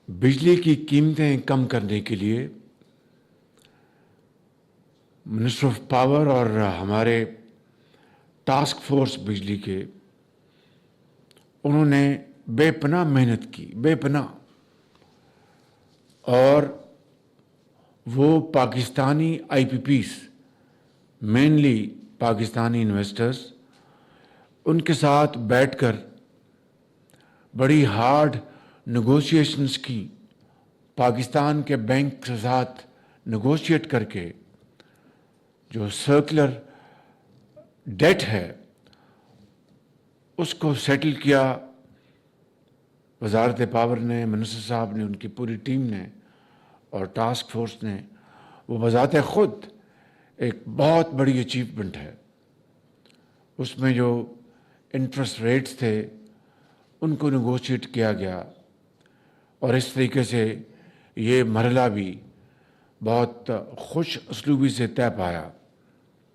بجلی کی قیمتیں کم کرنے کے لیے منسٹر آف پاور اور ہمارے ٹاسک فورس بجلی کے انہوں نے بے پناہ محنت کی، بے پناہ، اور وہ Pakistani I P Ps, mainly Pakistani investors, ان کے ساتھ بیٹھ کر بڑی ہارڈ نیگوشیشنز کی، پاکستان کے بینک کے ساتھ نیگوشیٹ کر کے جو سرکولر ڈیٹ ہے اس کو سیٹل کیا۔ وزارت پاور نے، منسٹر صاحب نے، ان کی پوری ٹیم نے اور ٹاسک فورس نے، وہ بذات خود ایک بہت بڑی اچیومنٹ ہے۔ اس میں جو انٹرسٹ ریٹس تھے ان کو نیگوشیٹ کیا گیا، اور اس طریقے سے یہ مرحلہ بھی بہت خوش اسلوبی سے طے پایا۔